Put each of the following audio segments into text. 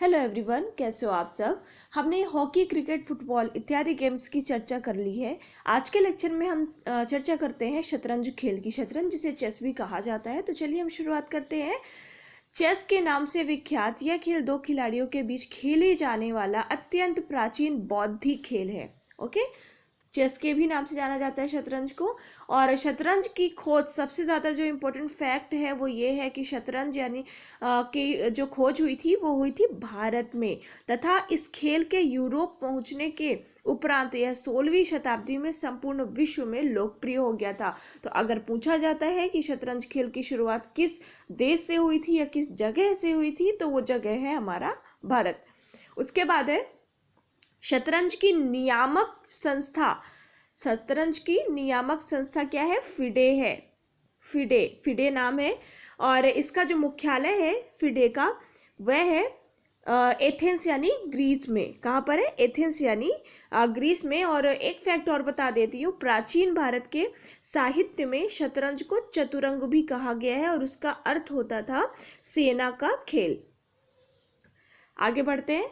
Hello everyone, कैसे हो आप सब। हमने हॉकी, क्रिकेट, फुटबॉल इत्यादि गेम्स की चर्चा कर ली है। आज के लेक्चर में हम चर्चा करते हैं शतरंज खेल की। शतरंज जिसे चेस भी कहा जाता है। तो चलिए हम शुरुआत करते हैं। चेस के नाम से विख्यात यह खेल दो खिलाड़ियों के बीच खेले जाने वाला अत्यंत प्राचीन बौद्धिक खेल है। ओके, चेस के भी नाम से जाना जाता है शतरंज को। और शतरंज की खोज, सबसे ज़्यादा जो इम्पोर्टेंट फैक्ट है वो ये है कि शतरंज यानी की जो खोज हुई थी वो हुई थी भारत में, तथा इस खेल के यूरोप पहुंचने के उपरांत यह 16वीं शताब्दी में संपूर्ण विश्व में लोकप्रिय हो गया था। तो अगर पूछा जाता है कि शतरंज खेल की शुरुआत किस देश से हुई थी या किस जगह से हुई थी, तो वो जगह है हमारा भारत। उसके बाद है शतरंज की नियामक संस्था। शतरंज की नियामक संस्था क्या है? फिडे है। फिडे नाम है। और इसका जो मुख्यालय है फिडे का, वह है एथेंस यानी ग्रीस में। कहाँ पर है? एथेंस यानी ग्रीस में। और एक फैक्ट और बता देती हूँ, प्राचीन भारत के साहित्य में शतरंज को चतुरंग भी कहा गया है और उसका अर्थ होता था सेना का खेल। आगे बढ़ते हैं।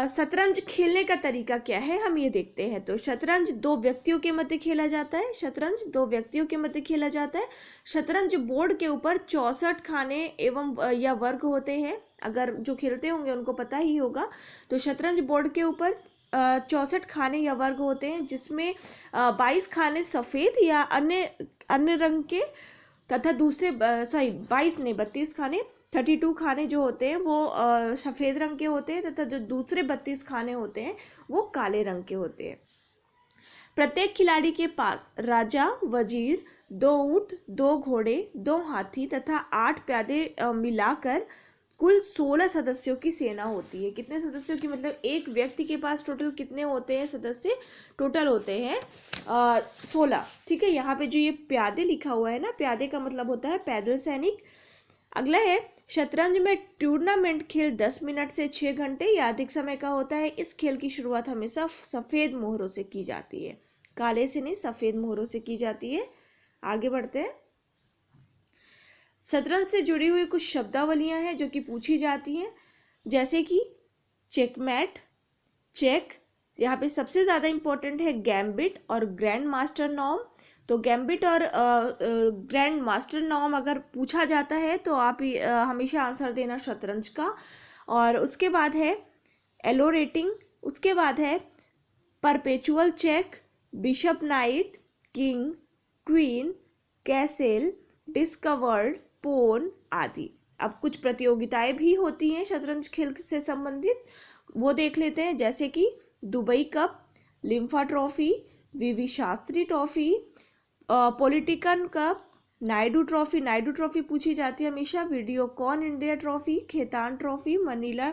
शतरंज खेलने का तरीका क्या है, हम ये देखते हैं। तो शतरंज दो व्यक्तियों के मध्य खेला जाता है। शतरंज दो व्यक्तियों के मध्य खेला जाता है। शतरंज बोर्ड के ऊपर 64 खाने एवं या वर्ग होते हैं। अगर जो खेलते होंगे उनको पता ही होगा। तो शतरंज बोर्ड के ऊपर 64 खाने या वर्ग होते हैं, जिसमें 22 खाने सफ़ेद या अन्य रंग के, तथा दूसरे 22 नहीं 32 खाने, 32 खाने जो होते हैं वो सफ़ेद रंग के होते हैं, तथा जो दूसरे 32 खाने होते हैं वो काले रंग के होते हैं। प्रत्येक खिलाड़ी के पास राजा, वजीर, 2 ऊंट, 2 घोड़े, 2 हाथी तथा 8 प्यादे मिलाकर कुल 16 सदस्यों की सेना होती है। कितने सदस्यों की, मतलब एक व्यक्ति के पास टोटल कितने होते हैं सदस्य? टोटल होते हैं 16। ठीक है, यहाँ पे जो ये प्यादे लिखा हुआ है ना, प्यादे का मतलब होता है पैदल सैनिक। अगला है शतरंज में टूर्नामेंट खेल 10 मिनट से 6 घंटे या अधिक समय का होता है। इस खेल की शुरुआत हमेशा सफ़ेद मोहरों से की जाती है, काले से नहीं, सफ़ेद मोहरों से की जाती है। आगे बढ़ते हैं। शतरंज से जुड़ी हुई कुछ शब्दावलियां हैं जो कि पूछी जाती हैं, जैसे कि चेकमेट, चेक। यहाँ पे सबसे ज़्यादा इम्पोर्टेंट है गैम्बिट और ग्रैंड मास्टर नॉर्म। तो गैम्बिट और ग्रैंड मास्टर नॉर्म अगर पूछा जाता है तो आप हमेशा आंसर देना शतरंज का। और उसके बाद है एलो रेटिंग। उसके बाद है perpetual check, bishop knight, king, queen, castle, discovered, pawn आदि। अब कुछ प्रतियोगिताएं भी होती हैं शतरंज खेल से संबंधित, वो देख लेते हैं। जैसे कि दुबई कप, लिम्फा ट्रॉफी, वीवी शास्त्री ट्रॉफी, पॉलिटिकन cup, Naidu trophy. Naidu trophy पूछी जाती है हमेशा। Videocon India trophy, Khetan trophy, Manila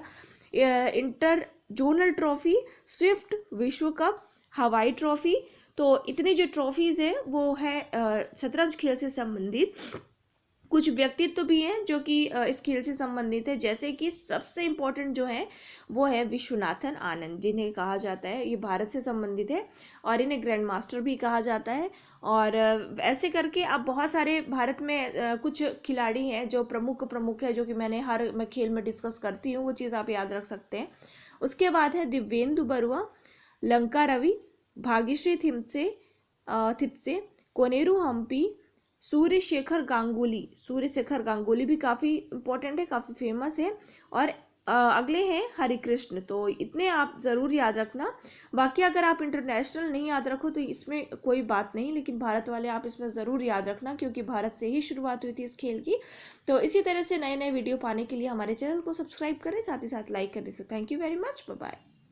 inter zonal trophy, Swift विश्व कप, हवाई ट्रॉफी। तो इतनी जो ट्रॉफीज़ है वो है शतरंज खेल से संबंधित। कुछ व्यक्तित्व भी हैं जो कि इस खेल से संबंधित है, जैसे कि सबसे इम्पोर्टेंट जो है वो है विश्वनाथन आनंद, जिन्हें कहा जाता है, ये भारत से संबंधित है और इन्हें ग्रैंड मास्टर भी कहा जाता है। और ऐसे करके अब बहुत सारे भारत में कुछ खिलाड़ी हैं जो प्रमुख है, जो कि मैं खेल में डिस्कस करती हूँ, वो चीज़ आप याद रख सकते हैं। उसके बाद है दिव्येंदु बरुआ, लंका रवि, भाग्यश्री थिप्से, कोनेरू हम्पी, सूर्यशेखर गांगुली भी काफ़ी इम्पोर्टेंट है, काफ़ी फेमस है। और अगले हैं हरिकृष्ण। तो इतने आप ज़रूर याद रखना। बाकी अगर आप इंटरनेशनल नहीं याद रखो तो इसमें कोई बात नहीं, लेकिन भारत वाले आप इसमें ज़रूर याद रखना, क्योंकि भारत से ही शुरुआत हुई थी इस खेल की। तो इसी तरह से नए नए वीडियो पाने के लिए हमारे चैनल को सब्सक्राइब करें, साथ ही साथ लाइक करें। So thank you very much, bye bye.